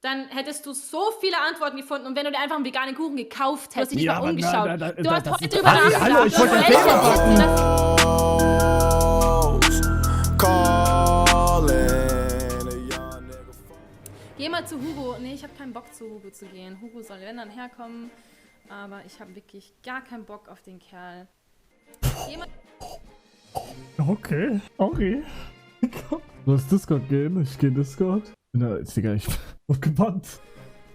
dann hättest du so viele Antworten gefunden. Und wenn du dir einfach einen veganen Kuchen gekauft hättest, dich nicht mal umgeschaut. Du hast heute drüber nachgedacht. Hallo, ich wollte Geh mal zu Hugo. Nee, ich habe keinen Bock zu Hugo zu gehen. Hugo soll wenn dann herkommen. Aber ich habe wirklich gar keinen Bock auf den Kerl. Geh mal. Okay. Lass Discord gehen. Ich gehe in Discord. Na, ist egal, ich bin gebannt.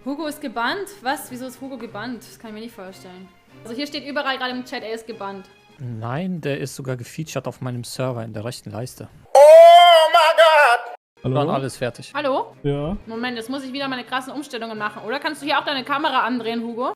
Hugo ist gebannt? Was? Wieso ist Hugo gebannt? Das kann ich mir nicht vorstellen. Also hier steht überall gerade im Chat, er ist gebannt. Nein, der ist sogar gefeatured auf meinem Server in der rechten Leiste. Oh my god! Hallo? Dann alles fertig. Hallo? Ja. Moment, jetzt muss ich wieder meine krassen Umstellungen machen. Oder kannst du hier auch deine Kamera andrehen, Hugo?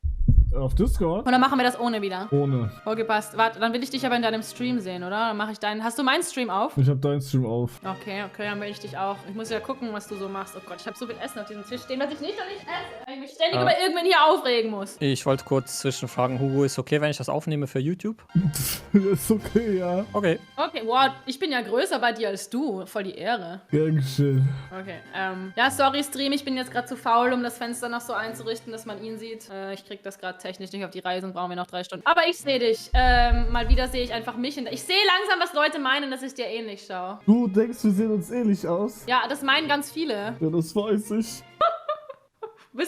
Auf Discord? Oder machen wir das ohne wieder? Ohne. Okay, passt. Warte, dann will ich dich aber in deinem Stream sehen, oder? Dann mache ich deinen... Hast du meinen Stream auf? Ich habe deinen Stream auf. Okay, dann will ich dich auch. Ich muss ja gucken, was du so machst. Oh Gott, ich habe so viel Essen auf diesem Tisch stehen, dass ich nicht esse. Weil ich mich ständig über irgendwen hier aufregen muss. Ich wollte kurz zwischenfragen, Hugo, ist okay, wenn ich das aufnehme für YouTube? Ist okay, ja. Okay. Okay, wow, ich bin ja größer bei dir als du. Voll die Ehre. Gern geschehen. Okay, ja, sorry, Stream. Ich bin jetzt gerade zu faul, um das Fenster noch so einzurichten, dass man ihn sieht. Ich krieg das gerade technisch nicht auf die Reihe, sonst brauchen wir noch 3 Stunden. Aber ich sehe dich. Mal wieder sehe ich einfach mich. Ich sehe langsam, was Leute meinen, dass ich dir ähnlich schaue. Du denkst, wir sehen uns ähnlich aus? Ja, das meinen ganz viele. Ja, das weiß ich.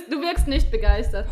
Du wirkst nicht begeistert.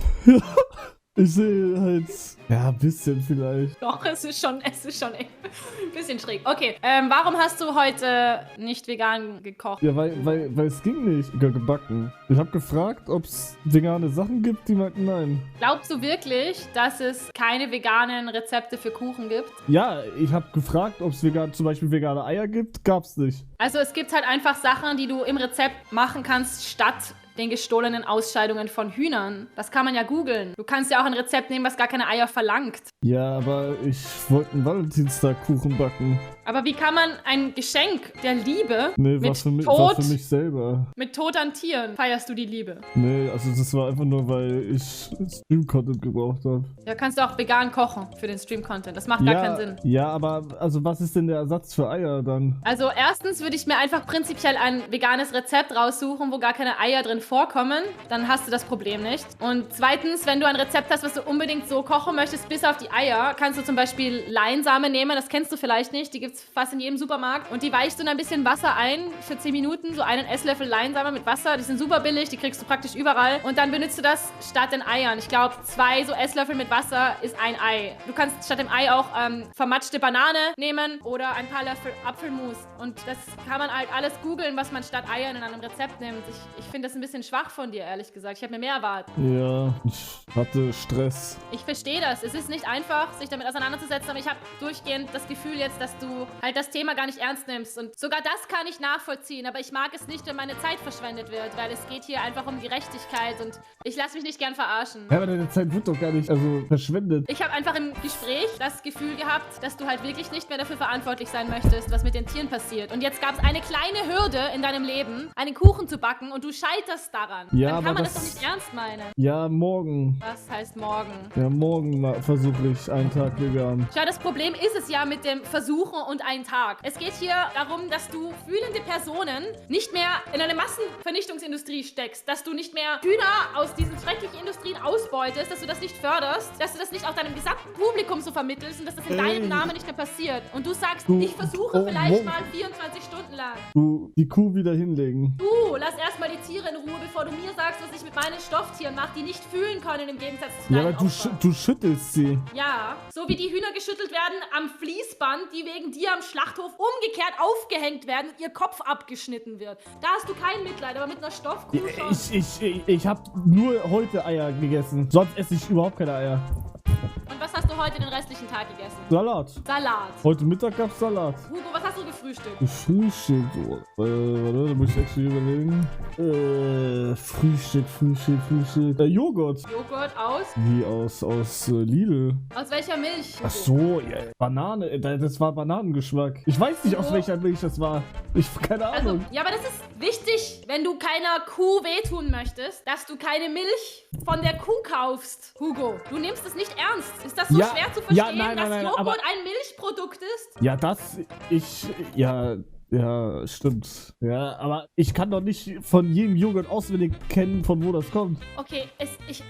Ich sehe halt, ja, ein bisschen vielleicht. Doch, es ist schon echt ein bisschen schräg. Okay, warum hast du heute nicht vegan gekocht? Ja, weil es ging nicht. Gebacken. Ich habe gefragt, ob es vegane Sachen gibt, die meinten nein. Glaubst du wirklich, dass es keine veganen Rezepte für Kuchen gibt? Ja, ich habe gefragt, ob es zum Beispiel vegane Eier gibt. Gab's nicht. Also es gibt halt einfach Sachen, die du im Rezept machen kannst, statt den gestohlenen Ausscheidungen von Hühnern. Das kann man ja googeln. Du kannst ja auch ein Rezept nehmen, was gar keine Eier verlangt. Ja, aber ich wollte einen Valentinstag-Kuchen backen. Aber wie kann man ein Geschenk der Liebe Nee, mit war für mich selber. Mit Tod an Tieren feierst du die Liebe? Nee, also das war einfach nur, weil ich Stream-Content gebraucht habe. Ja, kannst du auch vegan kochen für den Stream-Content. Das macht gar keinen Sinn. Ja, aber also was ist denn der Ersatz für Eier dann? Also erstens würde ich mir einfach prinzipiell ein veganes Rezept raussuchen, wo gar keine Eier drin vorkommen. Dann hast du das Problem nicht. Und zweitens, wenn du ein Rezept hast, was du unbedingt so kochen möchtest, bis auf die Eier, kannst du zum Beispiel Leinsamen nehmen. Das kennst du vielleicht nicht. Die gibt's fast in jedem Supermarkt. Und die weichst du in ein bisschen Wasser ein für 10 Minuten. So einen Esslöffel Leinsamen mit Wasser. Die sind super billig. Die kriegst du praktisch überall. Und dann benutzt du das statt den Eiern. Ich glaube, 2 so Esslöffel mit Wasser ist ein Ei. Du kannst statt dem Ei auch vermatschte Banane nehmen oder ein paar Löffel Apfelmus. Und das kann man halt alles googeln, was man statt Eiern in einem Rezept nimmt. Ich finde das ein bisschen schwach von dir, ehrlich gesagt. Ich habe mir mehr erwartet. Ja, ich hatte Stress. Ich verstehe das. Es ist nicht einfach, sich damit auseinanderzusetzen, aber ich habe durchgehend das Gefühl jetzt, dass du halt das Thema gar nicht ernst nimmst. Und sogar das kann ich nachvollziehen, aber ich mag es nicht, wenn meine Zeit verschwendet wird, weil es geht hier einfach um Gerechtigkeit und ich lasse mich nicht gern verarschen. Ja, aber deine Zeit wird doch gar nicht, verschwendet. Ich habe einfach im Gespräch das Gefühl gehabt, dass du halt wirklich nicht mehr dafür verantwortlich sein möchtest, was mit den Tieren passiert. Und jetzt gab es eine kleine Hürde in deinem Leben, einen Kuchen zu backen und du scheiterst daran. Ja, dann kann aber man das doch nicht ernst meinen. Ja, morgen. Was heißt morgen? Ja, morgen versuche ich einen Tag vegan. Schau, das Problem ist es ja mit dem Versuchen und einen Tag. Es geht hier darum, dass du fühlende Personen nicht mehr in eine Massenvernichtungsindustrie steckst, dass du nicht mehr Hühner aus diesen schrecklichen Industrien ausbeutest, dass du das nicht förderst, dass du das nicht auch deinem gesamten Publikum so vermittelst und dass das in deinem Namen nicht mehr passiert. Und du sagst, ich versuche vielleicht mal 24 Stunden lang. Du, die Kuh wieder hinlegen. Du, lass erstmal die Tiere in Ruhe, bevor du mir sagst, was ich mit meinen Stofftieren mache, die nicht fühlen können im Gegensatz zu deinen Ja, aber du schüttelst sie. Ja, so wie die Hühner geschüttelt werden am Fließband, die wegen dir am Schlachthof umgekehrt aufgehängt werden und ihr Kopf abgeschnitten wird. Da hast du kein Mitleid, aber mit einer Stoffkuh schon. Ich habe nur heute Eier gegessen. Sonst esse ich überhaupt keine Eier. Und was hast du heute den restlichen Tag gegessen? Salat. Salat. Heute Mittag gab's Salat. Hugo, was hast du gefrühstückt? Frühstück. Warte, da muss ich extra überlegen. Frühstück. Joghurt. Joghurt aus? Wie aus Lidl. Aus welcher Milch? Hugo? Ach so, ja. Banane. Das war Bananengeschmack. Ich weiß nicht, aus welcher Milch das war. Keine Ahnung. Ja, aber das ist wichtig, wenn du keiner Kuh wehtun möchtest, dass du keine Milch von der Kuh kaufst. Hugo, du nimmst es nicht ernst. Ist das so schwer zu verstehen, dass Joghurt ein Milchprodukt ist? Ja, Ja, stimmt. Ja, aber ich kann doch nicht von jedem Joghurt auswendig kennen, von wo das kommt. Okay,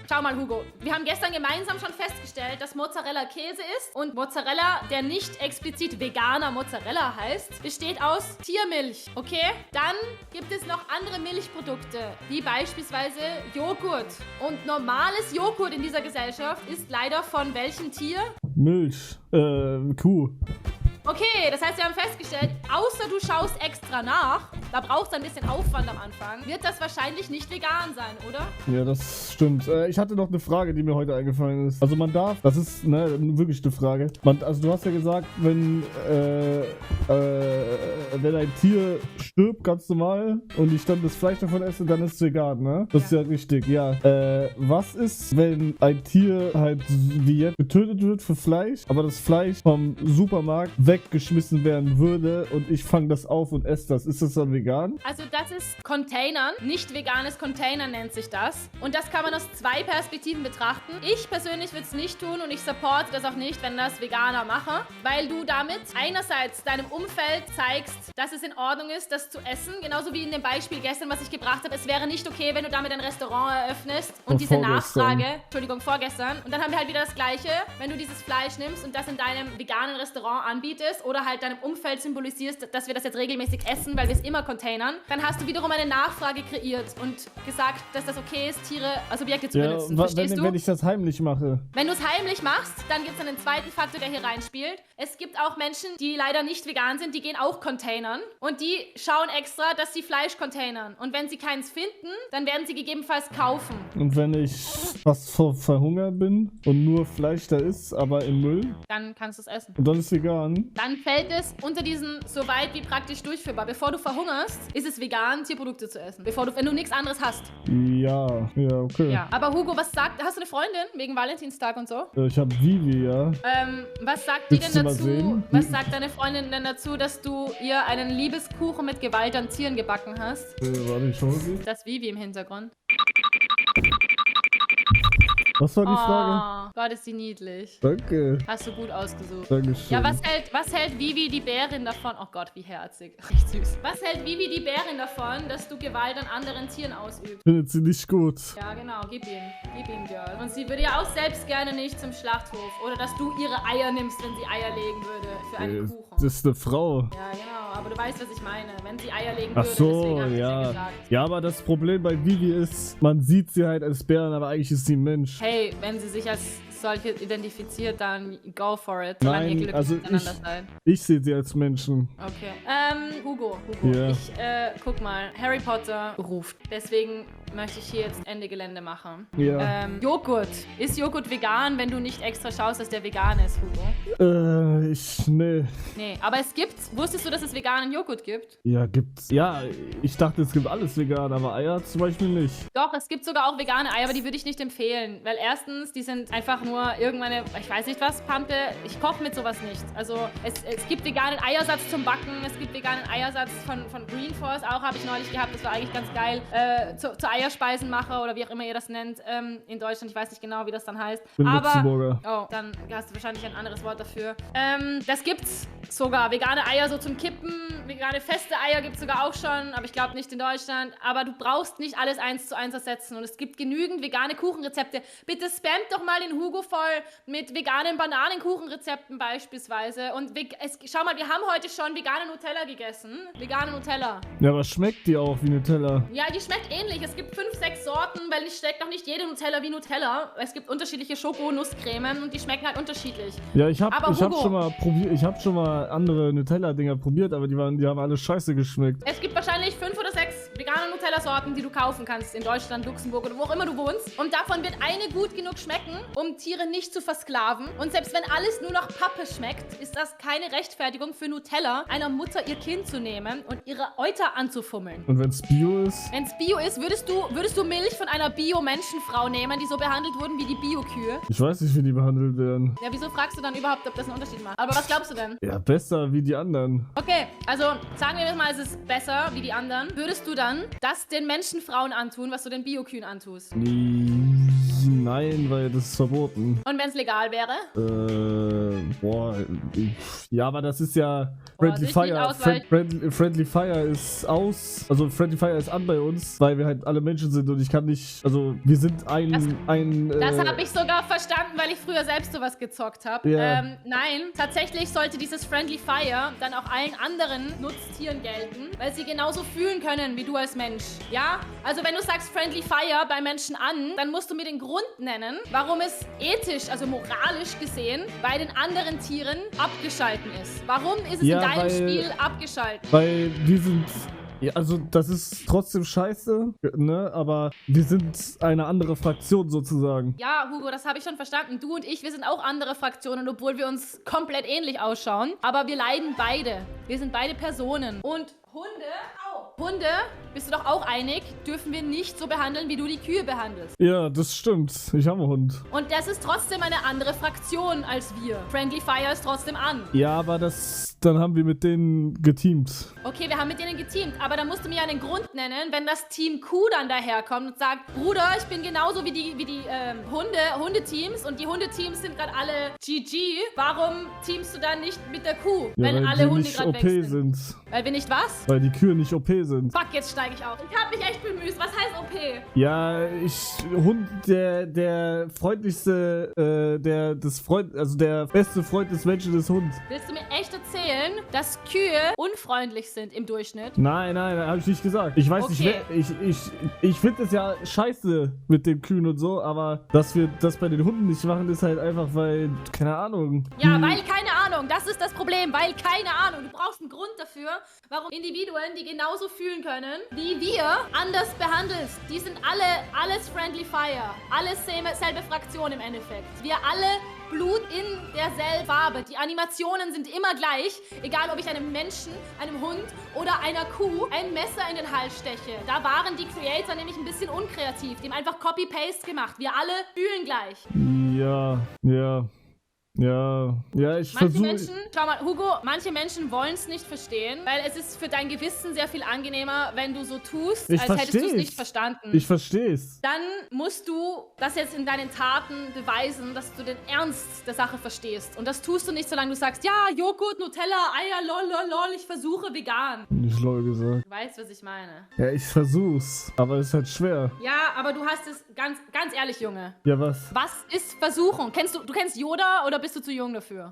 schau mal, Hugo. Wir haben gestern gemeinsam schon festgestellt, dass Mozzarella Käse ist und Mozzarella, der nicht explizit veganer Mozzarella heißt, besteht aus Tiermilch, okay? Dann gibt es noch andere Milchprodukte, wie beispielsweise Joghurt. Und normales Joghurt in dieser Gesellschaft ist leider von welchem Tier? Milch. Kuh. Okay, das heißt, wir haben festgestellt, außer du schaust extra nach, da brauchst du ein bisschen Aufwand am Anfang, wird das wahrscheinlich nicht vegan sein, oder? Ja, das stimmt. Ich hatte noch eine Frage, die mir heute eingefallen ist. Also man darf, das ist wirklich eine Frage. Also du hast ja gesagt, wenn ein Tier stirbt, ganz normal, und ich dann das Fleisch davon esse, dann ist es vegan, ne? Das ist ja richtig, ja. Was ist, wenn ein Tier halt wie jetzt getötet wird für Fleisch, aber das Fleisch vom Supermarkt weggeschmissen werden würde und ich fange das auf und esse das? Ist das dann vegan? Also das ist Containern, nicht veganes Containern nennt sich das. Und das kann man aus zwei Perspektiven betrachten. Ich persönlich würde es nicht tun und ich supporte das auch nicht, wenn das Veganer mache, weil du damit einerseits deinem Umfeld zeigst, dass es in Ordnung ist, das zu essen. Genauso wie in dem Beispiel gestern, was ich gebracht habe. Es wäre nicht okay, wenn du damit ein Restaurant eröffnest und diese Nachfrage, vorgestern. Und dann haben wir halt wieder das Gleiche, wenn du dieses Fleisch nimmst und das in deinem veganen Restaurant anbietest oder halt deinem Umfeld symbolisierst, dass wir das jetzt regelmäßig essen, weil wir es immer containern, dann hast du wiederum eine Nachfrage kreiert und gesagt, dass das okay ist, Tiere als Objekte zu benutzen. Verstehst du? Wenn ich das heimlich mache. Wenn du es heimlich machst, dann gibt es einen zweiten Faktor, der hier reinspielt. Es gibt auch Menschen, die leider nicht vegan sind, die gehen auch containern und die schauen extra, dass sie Fleisch containern. Und wenn sie keins finden, dann werden sie gegebenenfalls kaufen. Und wenn ich fast verhungert bin und nur Fleisch da ist, aber im Müll? Dann kannst du es essen. Und dann ist vegan? Dann fällt es unter diesen so weit wie praktisch durchführbar. Bevor du verhungerst, ist es vegan, Tierprodukte zu essen. Wenn du nichts anderes hast. Ja, okay. Ja, aber Hugo, hast du eine Freundin wegen Valentinstag und so? Ich habe Vivi, ja. Was sagt die Willst denn du mal dazu? sehen? Was sagt deine Freundin denn dazu, dass du ihr einen Liebeskuchen mit Gewalt an Tieren gebacken hast? Warte, ich schau sie. Das Vivi im Hintergrund. Was war die Frage? Oh, Gott, ist sie niedlich. Danke. Hast du gut ausgesucht. Dankeschön. Ja, was hält Vivi die Bärin davon? Oh Gott, wie herzig. Echt süß. Was hält Vivi die Bärin davon, dass du Gewalt an anderen Tieren ausübst? Findet sie nicht gut. Ja, genau. Gib ihm, Girl. Und sie würde ja auch selbst gerne nicht zum Schlachthof. Oder dass du ihre Eier nimmst, wenn sie Eier legen würde für einen Kuchen. Das ist eine Frau. Ja, genau. Aber du weißt, was ich meine. Wenn sie Eier legen Ach würde, so, deswegen habe ich ja ja. gesagt. Ja, aber das Problem bei Vivi ist, man sieht sie halt als Bären, aber eigentlich ist sie ein Mensch. Hey, wenn sie sich als solche identifiziert, dann go for it. Solange ihr Nein, glücklich also miteinander seid. ich sehe sie als Menschen. Okay. Hugo. Ja. Guck mal. Harry Potter ruft. Deswegen möchte ich hier jetzt Ende Gelände machen. Ja. Joghurt. Ist Joghurt vegan, wenn du nicht extra schaust, dass der vegan ist, Hugo? Nee. Nee, aber es gibt's. Wusstest du, dass es veganen Joghurt gibt? Ja, gibt's. Ja, ich dachte, es gibt alles vegan, aber Eier zum Beispiel nicht. Doch, es gibt sogar auch vegane Eier, aber die würde ich nicht empfehlen. Weil erstens, die sind einfach nur irgendeine, ich weiß nicht was, Pampe. Ich koche mit sowas nicht. Also, es gibt veganen Eiersatz zum Backen. Es gibt veganen Eiersatz von Green Force auch, habe ich neulich gehabt. Das war eigentlich ganz geil. Zu Eierspeisenmacher oder wie auch immer ihr das nennt in Deutschland. Ich weiß nicht genau, wie das dann heißt. Bin Aber, Luxemburger. oh, dann hast du wahrscheinlich ein anderes Wort dafür. Das gibt's sogar. Vegane Eier so zum Kippen. Vegane feste Eier gibt's sogar auch schon, aber ich glaube nicht in Deutschland. Aber du brauchst nicht alles 1:1 ersetzen. Und es gibt genügend vegane Kuchenrezepte. Bitte spamt doch mal den Hugo voll mit veganen Bananenkuchenrezepten beispielsweise. Und schau mal, wir haben heute schon vegane Nutella gegessen. Vegane Nutella. Ja, aber schmeckt die auch wie Nutella? Ja, die schmeckt ähnlich. Es gibt 5, 6 Sorten, weil es schmeckt noch nicht jede Nutella wie Nutella. Es gibt unterschiedliche Schoko-Nusscremen und die schmecken halt unterschiedlich. Ja, ich hab schon mal andere Nutella-Dinger probiert, aber die haben alle scheiße geschmeckt. Es gibt wahrscheinlich 5 oder 6 vegane Nutella-Sorten, die du kaufen kannst in Deutschland, Luxemburg oder wo auch immer du wohnst. Und davon wird eine gut genug schmecken, um Tiere nicht zu versklaven. Und selbst wenn alles nur nach Pappe schmeckt, ist das keine Rechtfertigung für Nutella, einer Mutter ihr Kind zu nehmen und ihre Euter anzufummeln. Und wenn's Bio ist? Wenn's Bio ist, würdest du Milch von einer Bio-Menschenfrau nehmen, die so behandelt wurden wie die Bio-Kühe? Ich weiß nicht, wie die behandelt werden. Ja, wieso fragst du dann überhaupt, ob das einen Unterschied macht? Aber was glaubst du denn? Ja, besser wie die anderen. Okay, also sagen wir mal, es ist besser wie die anderen. Würdest du dann das den Menschenfrauen antun, was du den Bio-Kühen antust? Nein, weil das ist verboten. Und wenn es legal wäre? boah, ja, aber das ist ja Boah, Friendly sich Fire. nicht ausweichen. Friendly Fire ist aus, also Friendly Fire ist an bei uns, weil wir halt alle Menschen sind und ich kann nicht, also wir sind Das habe ich sogar verstanden, weil ich früher selbst sowas gezockt habe. Ja. Nein, tatsächlich sollte dieses Friendly Fire dann auch allen anderen Nutztieren gelten, weil sie genauso fühlen können wie du als Mensch. Ja? Also wenn du sagst Friendly Fire bei Menschen an, dann musst du mir den Grund nennen, warum es ethisch, also moralisch gesehen, bei den anderen Tieren abgeschalten ist. Warum ist es Ja, in deinem weil- Spiel abgeschalten? Weil wir sind. Ja, also das ist trotzdem scheiße, ne? Aber wir sind eine andere Fraktion sozusagen. Ja, Hugo, das habe ich schon verstanden. Du und ich, wir sind auch andere Fraktionen, obwohl wir uns komplett ähnlich ausschauen. Aber wir leiden beide. Wir sind beide Personen. Und Hunde, bist du doch auch einig, dürfen wir nicht so behandeln, wie du die Kühe behandelst. Ja, das stimmt. Ich habe einen Hund. Und das ist trotzdem eine andere Fraktion als wir. Friendly Fire ist trotzdem an. Ja, aber dann haben wir mit denen geteamt. Okay, wir haben mit denen geteamt, aber dann musst du mir einen Grund nennen, wenn das Team Kuh dann daherkommt und sagt, Bruder, ich bin genauso wie die Hundeteams und die Hundeteams sind gerade alle GG. Warum teamst du dann nicht mit der Kuh, Ja, wenn weil alle die Hunde nicht gerade OP weg sind. Weil wir nicht was? Weil die Kühe nicht OP sind. Fuck, jetzt steige ich auf. Ich habe mich echt bemüht. Was heißt OP? Ja, Hund, der freundlichste, der beste Freund des Menschen ist Hund. Willst du mir echt erzählen, dass Kühe unfreundlich sind im Durchschnitt? Nein, habe ich nicht gesagt. Ich weiß nicht, Okay. ich finde es ja scheiße mit den Kühen und so, aber dass wir das bei den Hunden nicht machen, ist halt einfach, weil, keine Ahnung. Ja, die- weil keine Ahnung. Das ist das Problem. Weil keine Ahnung. Du brauchst einen Grund dafür, warum Individuen, die genauso fühlen können, wie wir, anders behandelst. Die sind alles Friendly Fire. Alles selbe Fraktion im Endeffekt. Wir alle Blut in derselben Farbe. Die Animationen sind immer gleich. Egal, ob ich einem Menschen, einem Hund oder einer Kuh ein Messer in den Hals steche. Da waren die Creator nämlich ein bisschen unkreativ. Die haben einfach Copy-Paste gemacht. Wir alle fühlen gleich. Ja, ich Manche versuche. Menschen, schau mal, Hugo, manche Menschen wollen es nicht verstehen, weil es ist für dein Gewissen sehr viel angenehmer, wenn du so tust, Ich als hättest du es versteh's. nicht verstanden. Ich versteh's. Dann musst du das jetzt in deinen Taten beweisen, dass du den Ernst der Sache verstehst. Und das tust du nicht, solange du sagst, ja, Joghurt, Nutella, Eier, lol, ich versuche vegan. Nicht lol gesagt. Du weißt, was ich meine. Ja, ich versuch's. Aber es ist halt schwer. Ja, aber du hast es, ganz ehrlich, Junge. Ja, was? Was ist Versuchen? Du kennst Yoda oder bist du zu jung dafür?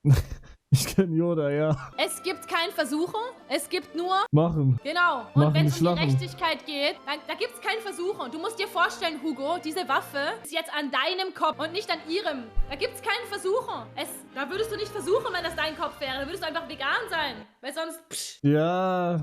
Ich kenn Yoda, ja. Es gibt kein Versuchen, es gibt nur Machen. genau. Machen Und wenn es nicht um die lachen. Gerechtigkeit geht, dann da gibt es kein Versuchen. Du musst dir vorstellen, Hugo, diese Waffe ist jetzt an deinem Kopf und nicht an ihrem. Da gibt es kein Versuchen. Da würdest du nicht versuchen, wenn das dein Kopf wäre. Da würdest du einfach vegan sein. Weil sonst, Ja.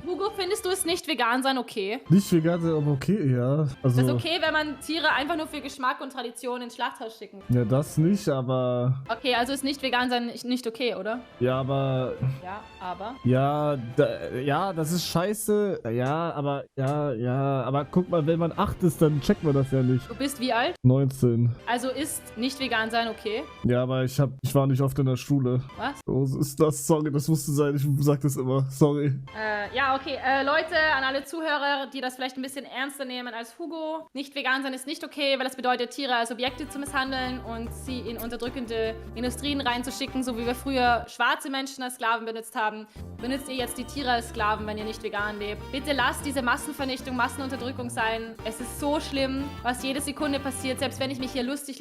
Hugo, findest du es nicht vegan sein okay? Nicht vegan sein, aber okay, ja. Also. Ist es okay, wenn man Tiere einfach nur für Geschmack und Tradition ins Schlachthaus schicken? Ja, das nicht, aber. Okay, also ist nicht vegan sein nicht okay, oder? Ja, aber. Ja, aber. Ja, das ist scheiße. Ja, aber. Ja, aber guck mal, wenn man 8 ist, dann checkt man das ja nicht. Du bist wie alt? 19. Also ist nicht vegan sein okay? Ja, aber ich war nicht oft in der Schule. Was? So ist das. Sorry, das musste sein. Ich sag das immer. Sorry. Ja, okay. Leute, an alle Zuhörer, die das vielleicht ein bisschen ernster nehmen als Hugo. Nicht vegan sein ist nicht okay, weil das bedeutet, Tiere als Objekte zu misshandeln und sie in unterdrückende Industrien reinzuschicken, so wie wir früher schwarze Menschen als Sklaven benutzt haben. Benutzt ihr jetzt die Tiere als Sklaven, wenn ihr nicht vegan lebt. Bitte lasst diese Massenvernichtung, Massenunterdrückung sein. Es ist so schlimm, was jede Sekunde passiert. Selbst wenn ich mich hier lustig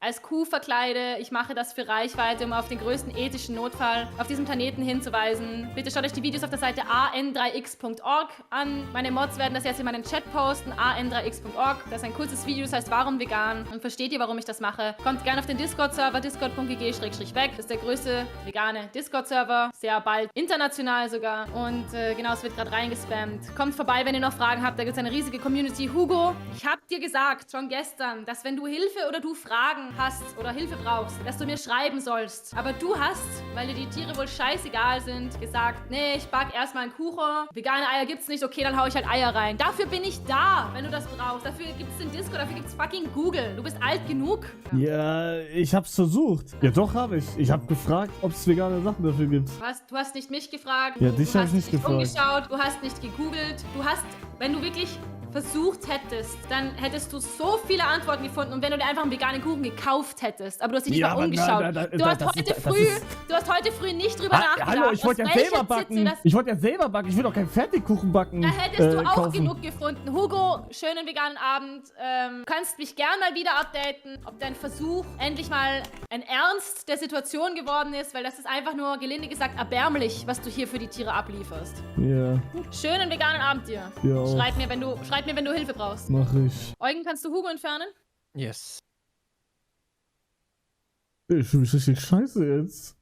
als Kuh verkleide, ich mache das für Reichweite, um auf den größten ethischen Notfall auf diesem Planeten hinzuweisen. Bitte schaut euch die Videos auf der Seite an3x.org an. Meine Mods werden das jetzt in meinen Chat posten, an3x.org. Das ist ein kurzes Video, das heißt Warum vegan? Und versteht ihr, warum ich das mache? Kommt gerne auf den Discord-Server, discord.gg/weg. Das ist der größte vegane Discord-Server, sehr bald international sogar. Und genau, es wird gerade reingespammt. Kommt vorbei, wenn ihr noch Fragen habt, da gibt es eine riesige Community. Hugo, ich hab dir gesagt, schon gestern, dass wenn du Hilfe oder du Fragen hast oder Hilfe brauchst, dass du mir schreiben sollst. Aber du hast, weil dir die Tiere wohl scheißegal sind, gesagt, nee, ich back erstmal einen Kuchen. Vegane Eier gibt's nicht, okay, dann hau ich halt Eier rein. Dafür bin ich da, wenn du das brauchst. Dafür gibt's den Discord, dafür gibt's fucking Google. Du bist alt genug. Ja, ich hab's versucht. Ja, doch habe ich. Ich hab gefragt, ob es vegane Sachen dafür gibt. Du hast nicht mich gefragt. Ja, du dich hab hast ich nicht dich gefragt. umgeschaut, du hast nicht gegoogelt. Du hast, wenn du wirklich versucht hättest, dann hättest du so viele Antworten gefunden. Und wenn du dir einfach einen veganen Kuchen gekauft hättest, aber du hast dich nicht mal umgeschaut. Du hast heute früh nicht drüber nachgedacht. Hallo, ich wollte ja selber backen. Ich will doch keinen Fertigkuchen backen. Da hättest du auch kaufen. genug gefunden. Hugo, schönen veganen Abend. Kannst mich gern mal wieder updaten, ob dein Versuch endlich mal ein Ernst der Situation geworden ist, weil das ist einfach nur, gelinde gesagt, erbärmlich, was du hier für die Tiere ablieferst. Ja. Schönen veganen Abend dir. Ja auch. Schreib mir, wenn du Hilfe brauchst. Mach ich. Eugen, kannst du Hugo entfernen? Yes. Ich fühle mich richtig scheiße jetzt.